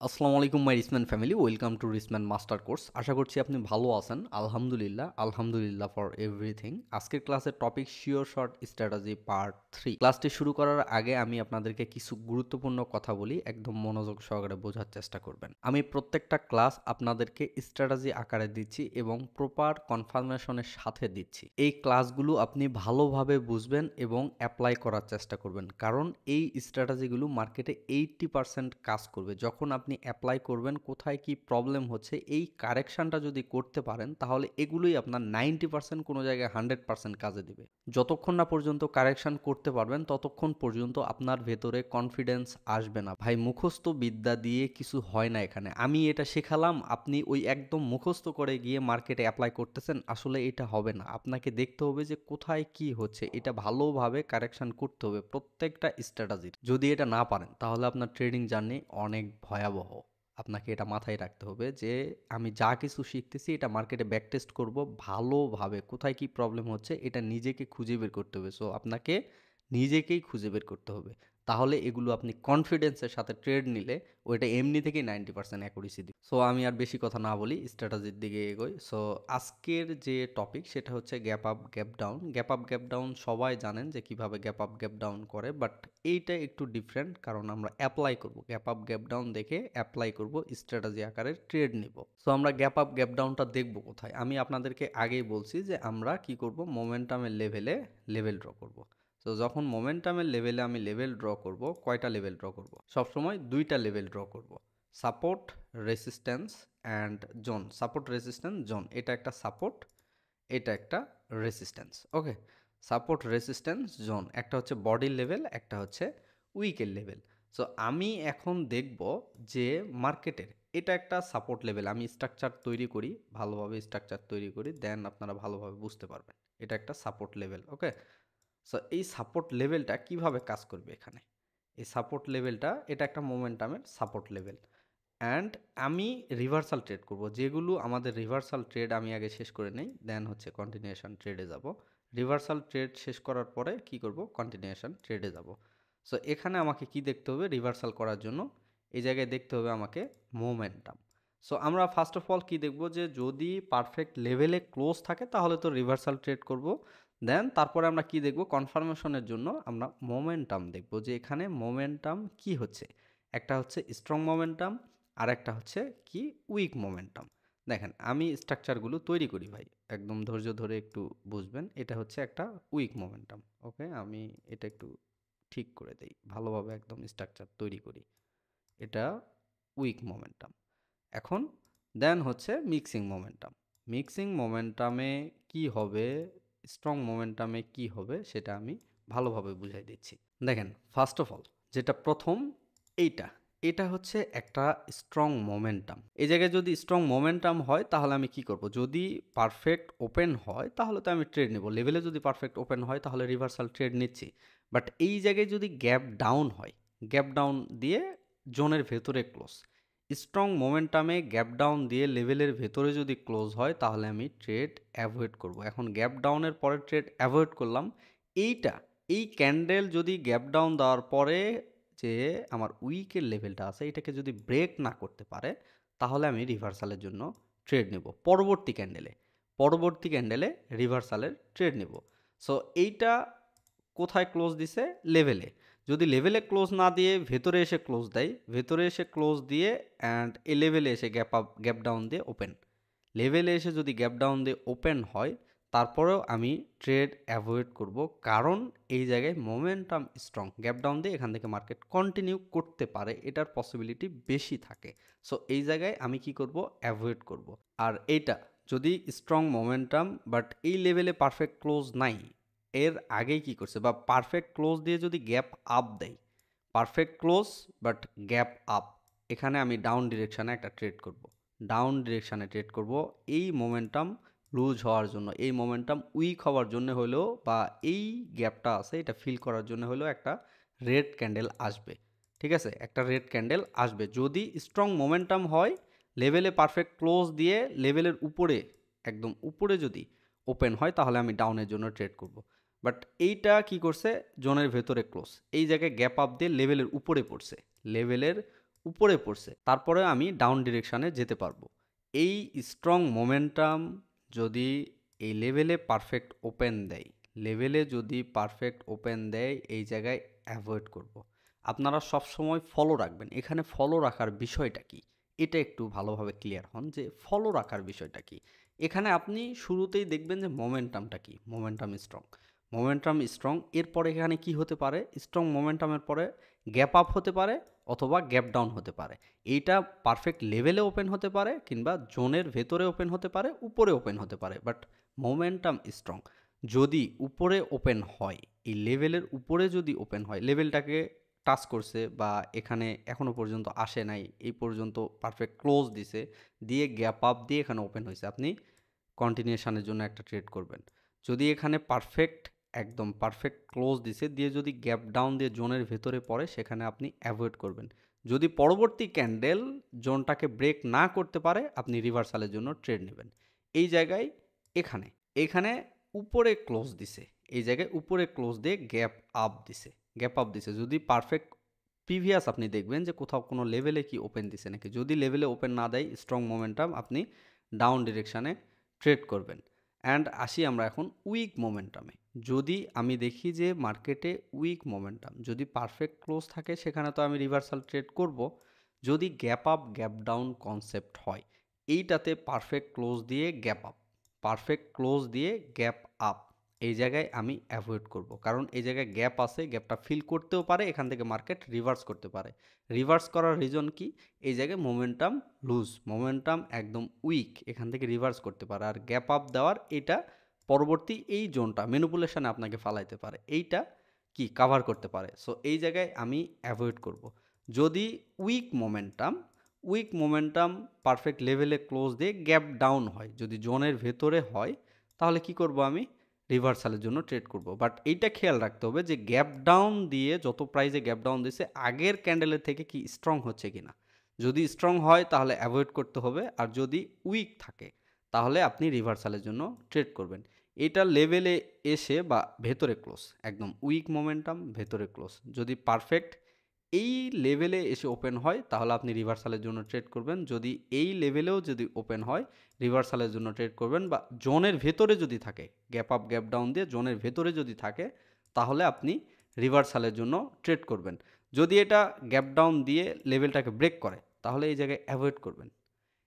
আসসালামু আলাইকুম my Risman family, welcome to Risman master course. আশা করছি আপনি ভালো আছেন। আলহামদুলিল্লাহ ফর এভরিথিং। আজকের ক্লাসের topic sure shot strategy part 3। ক্লাসটি শুরু করার আগে আমি আপনাদেরকে কিছু গুরুত্বপূর্ণ কথা বলি, একদম মনোযোগ সহকারে বোঝার চেষ্টা করবেন। আমি প্রত্যেকটা ক্লাস আপনাদেরকে স্ট্র্যাটেজি আকারে দিচ্ছি এবং প্রপার কনফার্মেশনের সাথে দিচ্ছি। এই ক্লাসগুলো আপনি ভালোভাবে বুঝবেন এবং অ্যাপ্লাই করার চেষ্টা করবেন, কারণ এই স্ট্র্যাটেজিগুলো মার্কেটে 80% কাজ করবে। যখন আপনি অ্যাপ্লাই করবেন, কোথায় কি প্রবলেম হচ্ছে এই কারেকশনটা যদি করতে পারেন, তাহলে এগুলোই আপনার 90% কোনো জায়গায় 100% কাজে দিবে। যতক্ষণ না পর্যন্ত কারেকশন করতে পারবেন ততক্ষণ পর্যন্ত আপনার ভেতরে কনফিডেন্স আসবে না। ভাই, মুখস্থ বিদ্যা দিয়ে কিছু হয় না এখানে। আমি এটা শেখালাম, আপনি ওই একদম মুখস্থ করে গিয়ে মার্কেটে অ্যাপ্লাই করতেছেন, আসলে এটা হবে না। আপনাকে দেখতে হবে যে কোথায় কি হচ্ছে, এটা ভালোভাবে কারেকশন করতে হবে প্রত্যেকটা স্ট্র্যাটেজির। যদি এটা না পারেন তাহলে আপনার ট্রেডিং জার্নি অনেক ভয়াবহ। আপনাকে এটা মাথায় রাখতে হবে যে আমি যা কিছু শিখতেছি এটা মার্কেটে ব্যাক টেস্ট করব ভালোভাবে, কোথায় কি প্রবলেম হচ্ছে এটা নিজেকে খুঁজে বের করতে হবে। সো আপনাকে নিজেকেই খুঁজে বের করতে হবে, তাহলে এগুলো আপনি কনফিডেন্সের সাথে ট্রেড নিলে ওইটা এমনি থেকেই 90% অ্যাকুরেসি দিবে। সো আমি আর বেশি কথা না বলি, স্ট্র্যাটেজির দিকে এগোই। সো আজকের যে টপিক সেটা হচ্ছে gap up gap down. Gap up gap down সবাই জানেন যে কিভাবে গ্যাপ আপ গ্যাপ ডাউন করে, বাট এইটা একটু ডিফারেন্ট, কারণ আমরা অ্যাপ্লাই করব। গ্যাপ আপ গ্যাপ ডাউন দেখে অ্যাপ্লাই করব, স্ট্র্যাটেজি আকারের ট্রেড নিব। সো আমরা গ্যাপ আপ গ্যাপ ডাউনটা দেখব কোথায়। আমি আপনাদেরকে আগেই বলছি যে আমরা কি করব, মোমেন্টামের লেভেলে লেভেল ড্র করব। তো যখন মোমেন্টামের লেভেলে আমি লেভেল ড্র করব, কয়টা লেভেল ড্র করব? সবসময় দুইটা লেভেল ড্র করব, support resistance and zone. Support resistance zone, এটা একটা সাপোর্ট, এটা একটা রেসিস্ট্যান্স। ওকে, সাপোর্ট রেসিস্ট্যান্স জোন, একটা হচ্ছে বডির লেভেল, একটা হচ্ছে উইকের লেভেল। সো আমি এখন দেখব যে মার্কেটের এটা একটা সাপোর্ট লেভেল। আমি স্ট্রাকচার তৈরি করি, ভালোভাবে স্ট্রাকচার তৈরি করি, দেন আপনারা ভালোভাবে বুঝতে পারবেন। এটা একটা সাপোর্ট লেভেল। ওকে, সো এই সাপোর্ট লেভেলটা কিভাবে কাজ করবে এখানে? এই সাপোর্ট লেভেলটা, এটা একটা মোমেন্টামের সাপোর্ট লেভেল। অ্যান্ড আমি রিভার্সাল ট্রেড করব, যেগুলো আমাদের রিভার্সাল ট্রেড আমি আগে শেষ করে নেই, দেন হচ্ছে কন্টিনিউশন ট্রেডে যাব। রিভার্সাল ট্রেড শেষ করার পরে কি করব, কন্টিনিউশন ট্রেডে যাব। সো এখানে আমাকে কি দেখতে হবে রিভার্সাল করার জন্য? এই জায়গায় দেখতে হবে আমাকে মোমেন্টাম। সো আমরা ফার্স্ট অফ অল কি দেখব, যে যদি পারফেক্ট লেভেলে ক্লোজ থাকে তাহলে তো রিভার্সাল ট্রেড করব। দেন তারপরে আমরা কি দেখব, কনফার্মেশনের জন্য আমরা মোমেন্টাম দেখব, যে এখানে মোমেন্টাম কি হচ্ছে। একটা হচ্ছে স্ট্রং মোমেন্টাম, আর একটা হচ্ছে কি উইক মোমেন্টাম। দেখেন আমি স্ট্রাকচারগুলো তৈরি করি ভাই, একদম ধৈর্য ধরে একটু বুঝবেন। এটা হচ্ছে একটা উইক মোমেন্টাম। ওকে, আমি এটা একটু ঠিক করে দেই, ভালোভাবে একদম স্ট্রাকচার তৈরি করি। এটা উইক মোমেন্টাম। এখন দেন হচ্ছে মিক্সিং মোমেন্টাম। মিক্সিং মোমেন্টামে কি হবে, স্ট্রং মোমেন্টামে কি হবে, সেটা আমি ভালোভাবে বুঝাই দিচ্ছি। দেখেন ফার্স্ট অফ অল যেটা প্রথম, এইটা এটা হচ্ছে একটা স্ট্রং মোমেন্টাম। এই জায়গায় যদি স্ট্রং মোমেন্টাম হয় তাহলে আমি কি করব, যদি পারফেক্ট ওপেন হয় তাহলে তো আমি ট্রেড নেব। লেভেলে যদি পারফেক্ট ওপেন হয় তাহলে রিভার্সাল ট্রেড নিচ্ছি। বাট এই জায়গায় যদি গ্যাপ ডাউন হয়, গ্যাপ ডাউন দিয়ে জোনের ভেতরে ক্লোজ, স্ট্রং মোমেন্টামে গ্যাপ ডাউন দিয়ে লেভেলের ভেতরে যদি ক্লোজ হয় তাহলে আমি ট্রেড অ্যাভয়েড করব। এখন গ্যাপ ডাউনের পরে ট্রেড অ্যাভয়েড করলাম। এইটা, এই ক্যান্ডেল যদি গ্যাপ ডাউন দেওয়ার পরে যে আমার উইকের লেভেলটা আছে এটাকে যদি ব্রেক না করতে পারে, তাহলে আমি রিভার্সালের জন্য ট্রেড নেব পরবর্তী ক্যান্ডেলে রিভার্সালের ট্রেড নেব। সো এইটা কোথায় ক্লোজ দিছে? লেভেলে। যদি লেভেলে ক্লোজ না দিয়ে ভেতরে এসে ক্লোজ দেয়, ভেতরে এসে ক্লোজ দিয়ে অ্যান্ড এই লেভেলে এসে গ্যাপ আপ গ্যাপ ডাউন দিয়ে ওপেন, লেভেলে এসে যদি গ্যাপ ডাউন দিয়ে ওপেন হয় তারপরেও আমি ট্রেড অ্যাভয়েড করব, কারণ এই জায়গায় মোমেন্টাম স্ট্রং। গ্যাপ ডাউন দিয়ে এখান থেকে মার্কেট কন্টিনিউ করতে পারে, এটার পসিবিলিটি বেশি থাকে। সো এই জায়গায় আমি কি করব, অ্যাভয়েড করব। আর এইটা যদি স্ট্রং মোমেন্টাম বাট এই লেভেলে পারফেক্ট ক্লোজ নাই, এর আগেই কি করছে, বা পারফেক্ট ক্লোজ দিয়ে যদি গ্যাপ আপ দেয়, perfect close but gap up, এখানে আমি ডাউন ডিরেকশানে একটা ট্রেড করব। ডাউন ডিরেকশানে ট্রেড করব এই মোমেন্টাম লুজ হওয়ার জন্য, এই মোমেন্টাম উইক হওয়ার জন্য হলেও, বা এই গ্যাপটা আছে এটা ফিল করার জন্য হলেও একটা রেড ক্যান্ডেল আসবে। ঠিক আছে, একটা রেড ক্যান্ডেল আসবে। যদি স্ট্রং মোমেন্টাম হয়, লেভেলে পারফেক্ট ক্লোজ দিয়ে লেভেলের উপরে, একদম উপরে যদি ওপেন হয় তাহলে আমি ডাউনের জন্য ট্রেড করব। বাট এইটা কি করছে, জোনের ভেতরে ক্লোজ, এই জায়গায় গ্যাপ আপ দিয়ে লেভেলের উপরে পড়ছে, লেভেলের উপরে পড়ছে, তারপরে আমি ডাউন ডিরেকশানে যেতে পারবো। এই স্ট্রং মোমেন্টাম যদি এই লেভেলে পারফেক্ট ওপেন দেয়, এই জায়গায় অ্যাভয়েড করব। আপনারা সবসময় ফলো রাখবেন। এখানে ফলো রাখার বিষয়টা কি, এটা একটু ভালোভাবে ক্লিয়ার হন যে ফলো রাখার বিষয়টা কি। এখানে আপনি শুরুতেই দেখবেন যে মোমেন্টামটা কি, মোমেন্টাম স্ট্রং। এরপরে এখানে কি হতে পারে, স্ট্রং মোমেন্টামের পরে গ্যাপ আপ হতে পারে অথবা গ্যাপ ডাউন হতে পারে। এইটা পারফেক্ট লেভেলে ওপেন হতে পারে কিংবা জোনের ভেতরে ওপেন হতে পারে, উপরে ওপেন হতে পারে। বাট মোমেন্টাম স্ট্রং যদি উপরে ওপেন হয়, এই লেভেলের উপরে যদি ওপেন হয়, লেভেলটাকে টাচ করছে বা এখানে এখনো পর্যন্ত আসে নাই, এই পর্যন্ত পারফেক্ট ক্লোজ দিছে, দিয়ে গ্যাপ আপ দিয়ে এখানে ওপেন হয়েছে, আপনি কন্টিনিউশনের জন্য একটা ট্রেড করবেন। যদি এখানে একদম পারফেক্ট ক্লোজ দিছে, দিয়ে যদি গ্যাপ ডাউন দিয়ে জোনের ভেতরে পড়ে, সেখানে আপনি অ্যাভয়েড করবেন। যদি পরবর্তী ক্যান্ডেল জোনটাকে ব্রেক না করতে পারে, আপনি রিভার্সালের জন্য ট্রেড নেবেন। এই জায়গায় এখানে উপরে ক্লোজ দিছে, এই জায়গায় উপরে ক্লোজ দিয়ে গ্যাপ আপ দিছে। যদি পারফেক্ট প্রিভিয়াস আপনি দেখবেন যে কোথাও কোনো লেভেলে কি ওপেন দিছে নাকি। যদি লেভেলে ওপেন না দেয়, স্ট্রং মোমেন্টাম, আপনি ডাউন ডিরেকশানে ট্রেড করবেন। অ্যান্ড আসি আমরা এখন উইক মোমেন্টামে। যদি আমি দেখি যে মার্কেটে উইক মোমেন্টাম যদি পারফেক্ট ক্লোজ থাকে, সেখানে তো আমি রিভার্সাল ট্রেড করব। যদি gap up gap down concept হয়, এইটাতে পারফেক্ট ক্লোজ দিয়ে গ্যাপ আপ, এই জায়গায় আমি অ্যাভয়েড করব। কারণ এই জায়গায় গ্যাপ আছে, গ্যাপটা ফিল করতেও পারে, এখান থেকে মার্কেট রিভার্স করতে পারে। রিভার্স করার রিজন কি, এই জায়গায় মোমেন্টাম একদম উইক, এখান থেকে রিভার্স করতে পারে। আর গ্যাপ আপ দেওয়ার এটা পরবর্তী এই জোনটা ম্যানিপুলেশনে আপনাকে ফালাইতে পারে, এইটা কি কাভার করতে পারে। সো এই জায়গায় আমি অ্যাভয়েড করব। যদি উইক মোমেন্টাম পারফেক্ট লেভেলে ক্লোজ দিয়ে গ্যাপ ডাউন হয়, যদি জোনের ভেতরে হয়, তাহলে কি করব, আমি রিভার্সালের জন্য ট্রেড করব। বাট এইটা খেয়াল রাখতে হবে যে গ্যাপ ডাউন দিয়ে, যত প্রাইসে গ্যাপ ডাউন দিয়েছে, আগের ক্যান্ডেলের থেকে কি স্ট্রং হচ্ছে কিনা। যদি স্ট্রং হয় তাহলে অ্যাভয়েড করতে হবে, আর যদি উইক থাকে তাহলে আপনি রিভার্সালের জন্য ট্রেড করবেন। এটা লেভেলে এসে বা ভেতরে ক্লোজ, একদম উইক মোমেন্টাম ভেতরে ক্লোজ, যদি পারফেক্ট এই লেভেলে এসে ওপেন হয়, তাহলে আপনি রিভার্সালের জন্য ট্রেড করবেন। যদি এই লেভেলেও যদি ওপেন হয়, রিভার্সালের জন্য ট্রেড করবেন। বা জোনের ভেতরে যদি থাকে, গ্যাপ আপ গ্যাপ ডাউন দিয়ে জোনের ভেতরে যদি থাকে, তাহলে আপনি রিভার্সালের জন্য ট্রেড করবেন। যদি এটা গ্যাপ ডাউন দিয়ে লেভেলটাকে ব্রেক করে, তাহলে এই জায়গায় অ্যাভয়েড করবেন।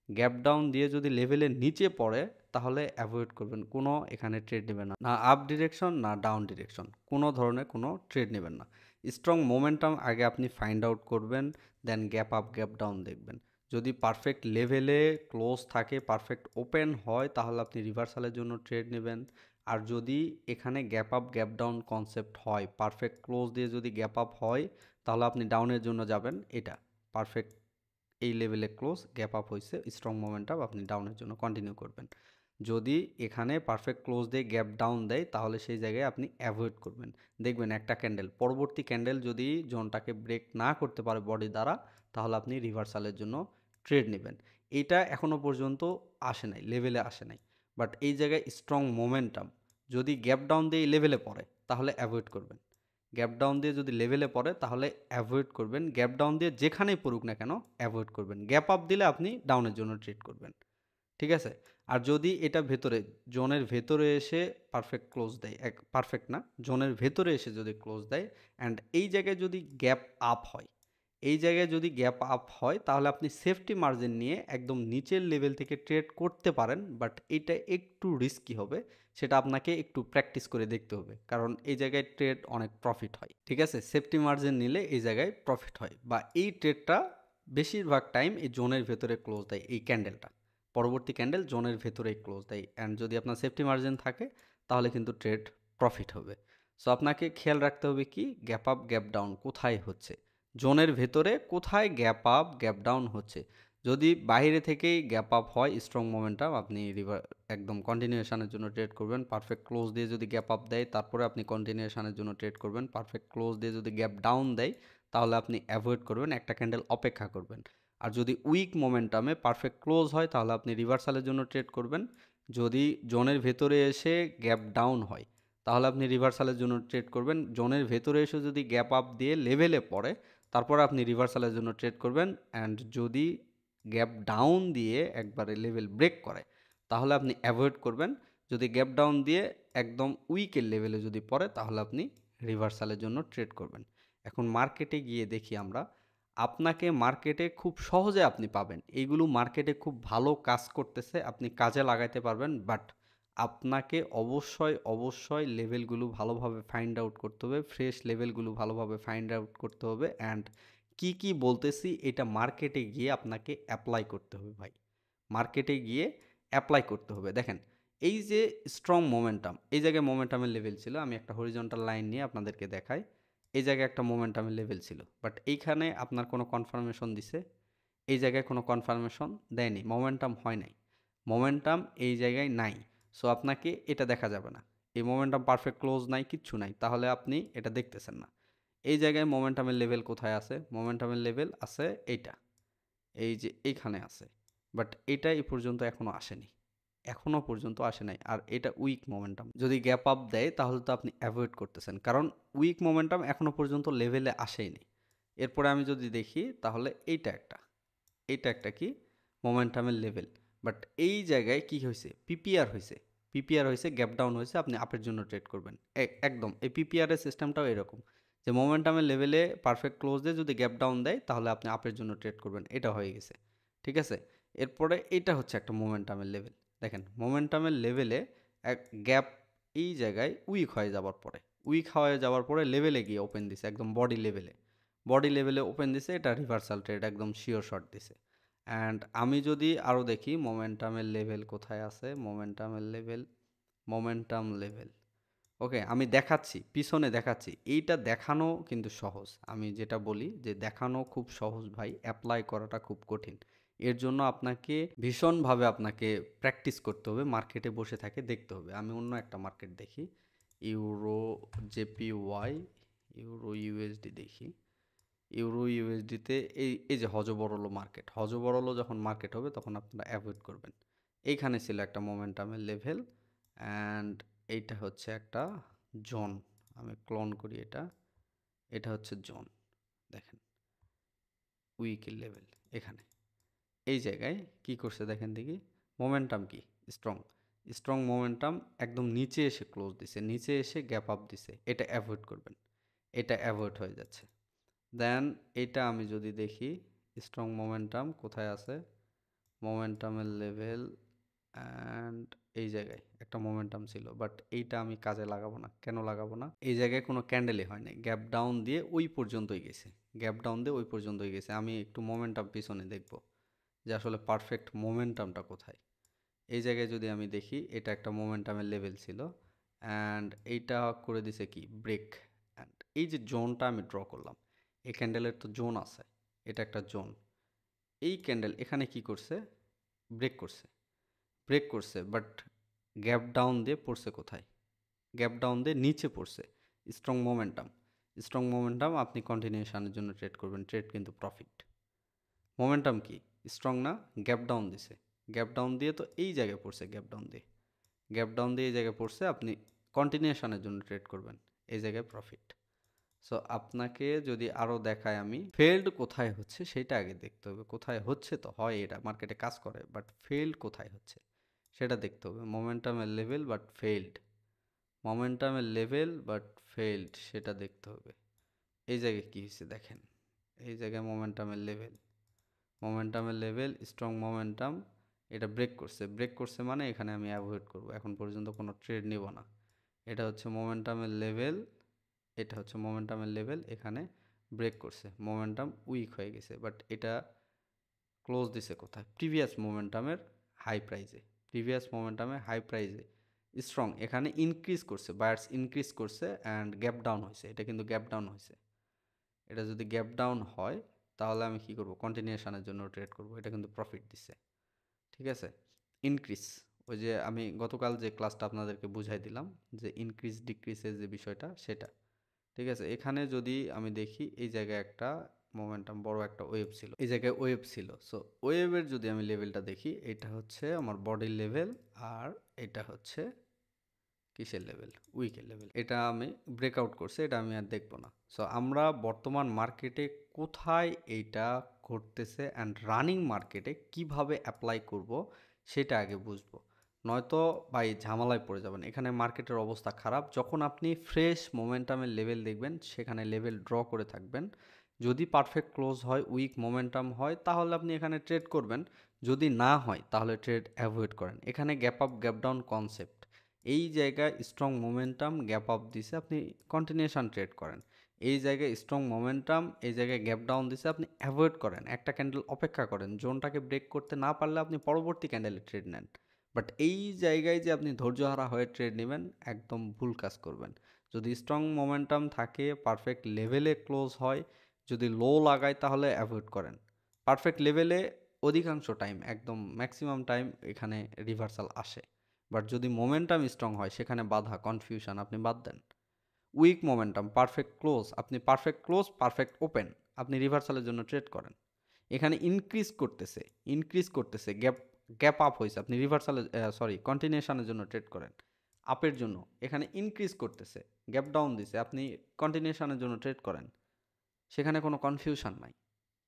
গ্যাপ ডাউন দিয়ে যদি লেভেলের নিচে পড়ে, তাহলে অ্যাভয়েড করবেন, কোনো এখানে ট্রেড নেবেন না, না আপ ডিরেকশন না ডাউন ডিরেকশন, কোনো ধরনের কোনো ট্রেড নেবেন না। স্ট্রং মোমেন্টাম আগে আপনি ফাইন্ড আউট করবেন, দেন গ্যাপ আপ গ্যাপ ডাউন দেখবেন। যদি পারফেক্ট লেভেলে ক্লোজ থাকে, পারফেক্ট ওপেন হয়, তাহলে আপনি রিভার্সালের জন্য ট্রেড নেবেন। আর যদি এখানে gap up gap down concept হয়, পারফেক্ট ক্লোজ দিয়ে যদি গ্যাপ আপ হয়, তাহলে আপনি ডাউনের জন্য যাবেন। এটা পারফেক্ট এই লেভেলে ক্লোজ, গ্যাপ আপ হয়েছে, স্ট্রং মোমেন্টাম, আপনি ডাউনের জন্য কন্টিনিউ করবেন। যদি এখানে পারফেক্ট ক্লোজ দিয়ে গ্যাপ ডাউন দেয়, তাহলে সেই জায়গায় আপনি অ্যাভয়েড করবেন। দেখবেন একটা ক্যান্ডেল, পরবর্তী ক্যান্ডেল যদি জোনটাকে ব্রেক না করতে পারে বডি দ্বারা, তাহলে আপনি রিভার্সালের জন্য ট্রেড নেবেন। এটা এখনও পর্যন্ত আসে নাই, লেভেলে আসে নাই। বাট এই জায়গায় স্ট্রং মোমেন্টাম যদি গ্যাপ ডাউন দিয়ে এই লেভেলে পড়ে, তাহলে অ্যাভয়েড করবেন। গ্যাপ ডাউন দিয়ে যদি লেভেলে পড়ে, তাহলে অ্যাভয়েড করবেন। গ্যাপ ডাউন দিয়ে যেখানেই পড়ুক না কেন, অ্যাভয়েড করবেন। গ্যাপ আপ দিলে আপনি ডাউনের জন্য ট্রেড করবেন, ঠিক আছে। আর যদি এটা ভেতরে জোনের ভেতরে এসে পারফেক্ট ক্লোজ দেয়, পারফেক্ট না, জোনের ভেতরে এসে যদি ক্লোজ দেয়, অ্যান্ড এই জায়গায় যদি গ্যাপ আপ হয়, তাহলে আপনি সেফটি মার্জিন নিয়ে একদম নিচের লেভেল থেকে ট্রেড করতে পারেন। বাট এটা একটু রিস্কি হবে, সেটা আপনাকে একটু প্র্যাকটিস করে দেখতে হবে, কারণ এই জায়গায় ট্রেড অনেক প্রফিট হয়, ঠিক আছে। সেফটি মার্জিন নিলে এই জায়গায় প্রফিট হয়, বা এই ট্রেডটা বেশিরভাগ টাইম এই জোনের ভেতরে ক্লোজ দেয়। এই ক্যান্ডেলটা পরবর্তী ক্যান্ডেল জোনের ভেতরেই ক্লোজ দেয়, অ্যান্ড যদি আপনার সেফটি মার্জিন থাকে, তাহলে কিন্তু ট্রেড প্রফিট হবে। সো আপনাকে খেয়াল রাখতে হবে কি, গ্যাপ আপ গ্যাপ ডাউন কোথায় হচ্ছে, জোনের ভেতরে কোথায় গ্যাপ আপ গ্যাপ ডাউন হচ্ছে। যদি বাইরে থেকেই গ্যাপ আপ হয়, স্ট্রং মোমেন্টাম, আপনি একদম কন্টিনিউশনের জন্য ট্রেড করবেন। পারফেক্ট ক্লোজ দিয়ে যদি গ্যাপ আপ দেয়, তারপরে আপনি কন্টিনিউশনের জন্য ট্রেড করবেন। পারফেক্ট ক্লোজ দিয়ে যদি গ্যাপ ডাউন দেয়, তাহলে আপনি অ্যাভয়েড করবেন, একটা ক্যান্ডেল অপেক্ষা করবেন। আর যদি উইক মোমেন্টামে পারফেক্ট ক্লোজ হয়, তাহলে আপনি রিভার্সালের জন্য ট্রেড করবেন। যদি জোনের ভেতরে এসে গ্যাপ ডাউন হয়, তাহলে আপনি রিভার্সালের জন্য ট্রেড করবেন। জোনের ভেতরে এসে যদি গ্যাপ আপ দিয়ে লেভেলে পড়ে, তারপরে আপনি রিভার্সালের জন্য ট্রেড করবেন। অ্যান্ড যদি গ্যাপ ডাউন দিয়ে একবারে লেভেল ব্রেক করে তাহলে আপনি অ্যাভয়েড করবেন। যদি গ্যাপ ডাউন দিয়ে একদম উইকের লেভেলে যদি পড়ে তাহলে আপনি রিভার্সালের জন্য ট্রেড করবেন। এখন মার্কেটে গিয়ে দেখি আমরা, আপনাকে মার্কেটে খুব সহজে আপনি পাবেন এইগুলো, মার্কেটে খুব ভালো কাজ করতেছে, আপনি কাজে লাগাইতে পারবেন। বাট আপনাকে অবশ্যই লেভেলগুলো ভালোভাবে ফাইন্ড আউট করতে হবে, ফ্রেশ লেভেলগুলো ভালোভাবে ফাইন্ড আউট করতে হবে। অ্যান্ড কি বলতেছি এটা মার্কেটে গিয়ে আপনাকে অ্যাপ্লাই করতে হবে ভাই, মার্কেটে গিয়ে অ্যাপ্লাই করতে হবে। দেখেন এই যে স্ট্রং মোমেন্টাম, এই জায়গায় মোমেন্টামের লেভেল ছিল, আমি একটা হরিজন্টাল লাইন নিয়ে আপনাদেরকে দেখাই। এই জায়গায় একটা মোমেন্টামের লেভেল ছিল, বাট এইখানে আপনার কোনো কনফার্মেশন দিছে, এই জায়গায় কোনো কনফার্মেশন দেয়নি, মোমেন্টাম হয় নাই, মোমেন্টাম এই জায়গায় নাই। সো আপনাকে এটা দেখা যাবে না, এই মোমেন্টাম পারফেক্ট ক্লোজ নাই, কিচ্ছু নাই, তাহলে আপনি এটা দেখতেছেন না। এই জায়গায় মোমেন্টামের লেভেল কোথায় আছে? মোমেন্টামের লেভেল আছে এইটা, এই যে এইখানে আছে, বাট এটা এই পর্যন্ত এখনো আসেনি, এখনো পর্যন্ত আসে নাই। আর এটা উইক মোমেন্টাম, যদি গ্যাপ আপ দেয় তাহলে তো আপনি অ্যাভয়েড করতেছেন, কারণ উইক মোমেন্টাম এখনো পর্যন্ত লেভেলে আসেনি। এরপরে আমি যদি দেখি তাহলে এইটা একটা কি মোমেন্টামের লেভেল। বাট এই জায়গায় কি হয়েছে? পিপিআর হয়েছে, গ্যাপ ডাউন হয়েছে, আপনি আপের জন্য ট্রেড করবেন। একদম এই পিপিআরের সিস্টেমটাও এরকম, যে মোমেন্টামের লেভেলে পারফেক্ট ক্লোজ দিয়ে যদি গ্যাপ ডাউন দেয় তাহলে আপনি আপের জন্য ট্রেড করবেন, এটা হয়ে গেছে। ঠিক আছে, এরপরে এটা হচ্ছে একটা মোমেন্টামের লেভেল। দেখেন মোমেন্টামের লেভেলে এক গ্যাপ এই জায়গায় উইক হয়ে যাওয়ার পরে লেভেলে গিয়ে ওপেন দিছে, একদম বডি লেভেলে ওপেন দিছে, এটা রিভার্সাল ট্রেড, একদম শিওর শর্ট দিছে। অ্যান্ড আমি যদি আরও দেখি মোমেন্টামের লেভেল কোথায় আছে, মোমেন্টাম লেভেল ওকে, আমি দেখাচ্ছি, পিছনে দেখাচ্ছি। এইটা দেখানো কিন্তু সহজ, আমি যেটা বলি যে দেখানো খুব সহজ ভাই, অ্যাপ্লাই করাটা খুব কঠিন। এর জন্য আপনাকে ভীষণভাবে আপনাকে প্র্যাকটিস করতে হবে, মার্কেটে বসে থাকে দেখতে হবে। আমি অন্য একটা মার্কেট দেখি, ইউরো জেপিওয়াই, ইউরো ইউএসডি দেখি। ইউরো ইউএসডিতে এই যে হজবরল যখন মার্কেট হবে তখন আপনারা অ্যাভয়েড করবেন। এইখানে ছিল একটা মোমেন্টামের লেভেল, অ্যান্ড এইটা হচ্ছে একটা জোন। আমি ক্লোন করি এটা হচ্ছে জোন। দেখেন উইকের লেভেল এখানে, এই জায়গায় কি করছে দেখেন দেখি, মোমেন্টাম কি স্ট্রং মোমেন্টাম, একদম নিচে এসে ক্লোজ দিছে, নিচে এসে গ্যাপ আপ দিছে, এটা অ্যাভয়েড করবেন, এটা অ্যাভয়েড হয়ে যাচ্ছে। দেন এটা আমি যদি দেখি স্ট্রং মোমেন্টাম কোথায় আছে, মোমেন্টামের লেভেল, অ্যান্ড এই জায়গায় একটা মোমেন্টাম ছিল, বাট এইটা আমি কাজে লাগাবো না। কেন লাগাবো না? এই জায়গায় কোনো ক্যান্ডেলই হয় নাই, গ্যাপ ডাউন দিয়ে ওই পর্যন্তই গেছে। আমি একটু মোমেন্টাম পিছনে দেখব যে আসলে পারফেক্ট মোমেন্টামটা কোথায়। এই জায়গায় যদি আমি দেখি এটা একটা মোমেন্টামের লেভেল ছিল, অ্যান্ড এইটা করে দিছে কি ব্রেক। অ্যান্ড এই যে জোনটা আমি ড্র করলাম, এই ক্যান্ডেলের তো জোন আছে, এটা একটা জোন। এই ক্যান্ডেল এখানে কি করছে? ব্রেক করছে, বাট গ্যাপ ডাউন দিয়ে পড়ছে কোথায়? গ্যাপ ডাউন দিয়ে নিচে পড়ছে। স্ট্রং মোমেন্টাম আপনি কন্টিনিউশনের জন্য ট্রেড করবেন, ট্রেড কিন্তু প্রফিট। মোমেন্টাম কি স্ট্রং না? গ্যাপ ডাউন দিছে, গ্যাপ ডাউন দিয়ে তো এই জায়গায় পড়ছে, গ্যাপ ডাউন দিয়ে এই জায়গায় পড়ছে, আপনি কন্টিনিউশনের জন্য ট্রেড করবেন, এই জায়গায় প্রফিট। সো আপনাকে যদি আরও দেখায়, আমি ফেল্ড কোথায় হচ্ছে সেটা আগে দেখতে হবে। কোথায় হচ্ছে তো হয়, এটা মার্কেটে কাজ করে, বাট ফেল্ড কোথায় হচ্ছে সেটা দেখতে হবে। মোমেন্টামের লেভেল বাট ফেল্ড সেটা দেখতে হবে। এই জায়গায় কী হয়েছে দেখেন, এই জায়গায় মোমেন্টামের লেভেল স্ট্রং মোমেন্টাম, এটা ব্রেক করছে মানে এখানে আমি অ্যাভয়েড করব, এখন পর্যন্ত কোনো ট্রেড নেব না। এটা হচ্ছে মোমেন্টামের লেভেল, এখানে ব্রেক করছে, মোমেন্টাম উইক হয়ে গেছে, বাট এটা ক্লোজ দিছে কোথায়? প্রিভিয়াস মোমেন্টামের হাই প্রাইজে স্ট্রং, এখানে ইনক্রিজ করছে, বায়ার্স ইনক্রিজ করছে, অ্যান্ড গ্যাপ ডাউন হয়েছে, এটা কিন্তু গ্যাপ ডাউন হয়েছে। এটা যদি গ্যাপ ডাউন হয় তাহলে আমি কি করব? কন্টিনিউশনের জন্য ট্রেড করব, এটা কিন্তু প্রফিট দিচ্ছে। ঠিক আছে, ইনক্রিজ, ওই যে আমি গতকাল যে ক্লাসটা আপনাদেরকে বুঝাই দিলাম যে ইনক্রিজ ডিক্রিজের যে বিষয়টা সেটা। ঠিক আছে, এখানে যদি আমি দেখি এই জায়গায় একটা মোমেন্টাম বড় একটা ওয়েভ ছিল, এই জায়গায় ওয়েভ ছিল। সো ওয়েভের যদি আমি লেভেলটা দেখি, এটা হচ্ছে আমার বডির লেভেল, আর এটা হচ্ছে কিসের লেভেল? উইকের লেভেল। এটা আমি ব্রেকআউট করছে, এটা আমি আর দেখবো না। সো আমরা বর্তমান মার্কেটে কোথায় এইটা ঘটতেছে অ্যান্ড রানিং মার্কেটে কিভাবে অ্যাপ্লাই করব সেটা আগে বুঝবো। নয়তো ভাই ঝামেলায় পড়ে যাবেন। এখানে মার্কেটের অবস্থা খারাপ। যখন আপনি ফ্রেশ মোমেন্টামের লেভেল দেখবেন সেখানে লেভেল ড্র করে থাকবেন। যদি পারফেক্ট ক্লোজ হয়, উইক মোমেন্টাম হয়, তাহলে আপনি এখানে ট্রেড করবেন। যদি না হয় তাহলে ট্রেড অ্যাভয়েড করেন। এখানে gap up gap down concept. এই জায়গায় স্ট্রং মোমেন্টাম গ্যাপ আপ দিছে, আপনি কন্টিনিউশন ট্রেড করেন। এই জায়গায় স্ট্রং মোমেন্টাম, এই জায়গায় গ্যাপ ডাউন দিছে, আপনি অ্যাভয়েড করেন। একটা ক্যান্ডেল অপেক্ষা করেন, জোনটাকে ব্রেক করতে না পারলে আপনি পরবর্তী ক্যান্ডেলে ট্রেড নেন। বাট এই জায়গায় যে আপনি ধৈর্যহারা হয়ে ট্রেড নেবেন, একদম ভুল কাজ করবেন। যদি স্ট্রং মোমেন্টাম থাকে, পারফেক্ট লেভেলে ক্লোজ হয়, যদি লো লাগায় তাহলে অ্যাভয়েড করেন। পারফেক্ট লেভেলে অধিকাংশ টাইম, একদম ম্যাক্সিমাম টাইম এখানে রিভার্সাল আসে। বাট যদি মোমেন্টাম স্ট্রং হয়, সেখানে বাধা, কনফিউশন, আপনি বাদ দেন। উইক মোমেন্টাম, পারফেক্ট ক্লোজ, আপনি পারফেক্ট ক্লোজ, পারফেক্ট ওপেন, আপনি রিভার্সালের জন্য ট্রেড করেন। এখানে ইনক্রিজ করতেছে, গ্যাপ গ্যাপ আপ হয়েছে, আপনি রিভার্সালের কন্টিনিউশনের জন্য ট্রেড করেন। আপের জন্য এখানে ইনক্রিজ করতেছে, গ্যাপ ডাউন দিছে, আপনি কন্টিনিউশনের জন্য ট্রেড করেন। সেখানে কোনো কনফিউশন নাই।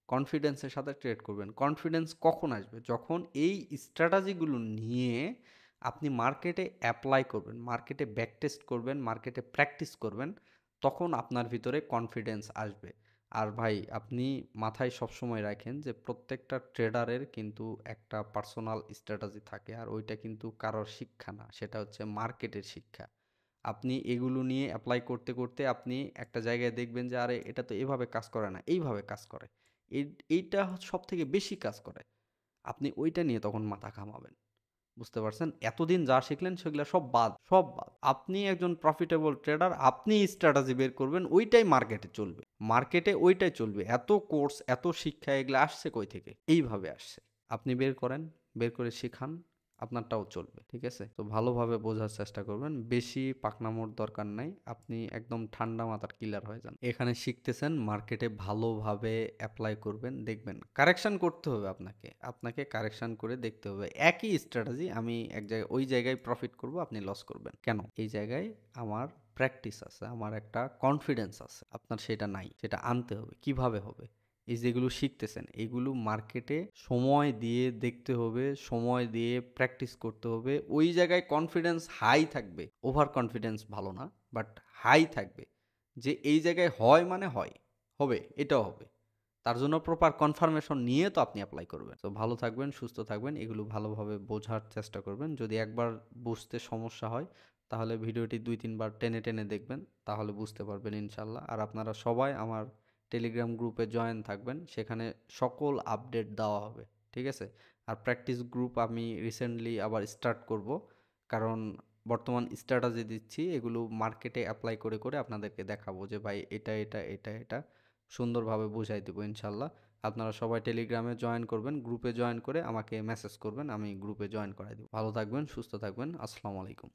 কনফিডেন্সের সাথে ট্রেড করবেন। কনফিডেন্স কখন আসবে? যখন এই স্ট্র্যাটাজিগুলো নিয়ে আপনি মার্কেটে অ্যাপ্লাই করবেন, মার্কেটে ব্যাক টেস্ট করবেন, মার্কেটে প্র্যাকটিস করবেন, তখন আপনার ভিতরে কনফিডেন্স আসবে। আর ভাই আপনি মাথায় সবসময় রাখেন যে প্রত্যেকটা ট্রেডারের কিন্তু একটা পার্সোনাল স্ট্র্যাটাজি থাকে, আর ওইটা কিন্তু কারোর শিক্ষা না, সেটা হচ্ছে মার্কেটের শিক্ষা। আপনি এগুলো নিয়ে অ্যাপ্লাই করতে করতে আপনি একটা জায়গায় দেখবেন যে আরে এটা তো এভাবে কাজ করে না, এইভাবে কাজ করে। এইটা সব থেকে বেশি কাজ করে। আপনি ওইটা নিয়ে তখন মাথা ঘামাবেন। বুঝতে পারছেন? এতদিন যা শিখলেন সেগুলো সব বাদ, সব বাদ। আপনি একজন প্রফিটেবল ট্রেডার, আপনি স্ট্র্যাটেজি বের করবেন, ওইটাই মার্কেটে চলবে। মার্কেটে ওইটাই চলবে। এত কোর্স, এত শিক্ষা এগুলো আসছে কই থেকে? এইভাবে আসছে। আপনি বের করেন, বের করে শিখান, আপনারটাও চলবে। ঠিক আছে? তো ভালোভাবে বোঝার চেষ্টা করবেন। বেশি পাকনামোর দরকার নাই। আপনি একদম ঠান্ডা মাথার কিলার হয়ে যান। এখানে শিখতেছেন, মার্কেটে ভালোভাবে এপ্লাই করবেন, দেখবেন কারেকশন করতে হবে আপনাকে। আপনাকে কারেকশন করে দেখতে হবে। একই স্ট্র্যাটেজি আমি এক জায়গায়, ওই জায়গায় প্রফিট করব, আপনি লস করবেন। কেন? এই জায়গায় আমার প্র্যাকটিস আছে, আমার একটা কনফিডেন্স আছে। আপনার সেটা নাই। সেটা আনতে হবে। কিভাবে হবে? এই যেগুলো শিখতেছেন, এগুলো মার্কেটে সময় দিয়ে দেখতে হবে, সময় দিয়ে প্র্যাকটিস করতে হবে। ওই জায়গায় কনফিডেন্স হাই থাকবে। ওভার কনফিডেন্স ভালো না, বাট হাই থাকবে। যে এই জায়গায় হয় মানে হয়, হবে, এটাও হবে। তার জন্য প্রপার কনফার্মেশন নিয়ে তো আপনি অ্যাপ্লাই করবেন। তো ভালো থাকবেন, সুস্থ থাকবেন, এগুলো ভালোভাবে বোঝার চেষ্টা করবেন। যদি একবার বুঝতে সমস্যা হয়, তাহলে ভিডিওটি ২-৩ বার টেনে টেনে দেখবেন, তাহলে বুঝতে পারবেন ইনশাল্লাহ। আর আপনারা সবাই আমার টেলিগ্রাম গ্রুপে জয়েন থাকবেন, সেখানে সকল আপডেট দেওয়া হবে। ঠিক আছে? আর প্র্যাকটিস গ্রুপ আমি রিসেন্টলি আবার স্টার্ট করব, কারণ বর্তমান স্ট্র্যাটেজি দিচ্ছি, এগুলো মার্কেটে অ্যাপ্লাই করে করে আপনাদেরকে দেখাবো যে ভাই এটা এটা এটা এটা সুন্দরভাবে বুঝাই দেবো ইনশাল্লাহ। আপনারা সবাই টেলিগ্রামে জয়েন করবেন, গ্রুপে জয়েন করে আমাকে মেসেজ করবেন, আমি গ্রুপে জয়েন করাই দেবো। ভালো থাকবেন, সুস্থ থাকবেন। আসসালামু আলাইকুম।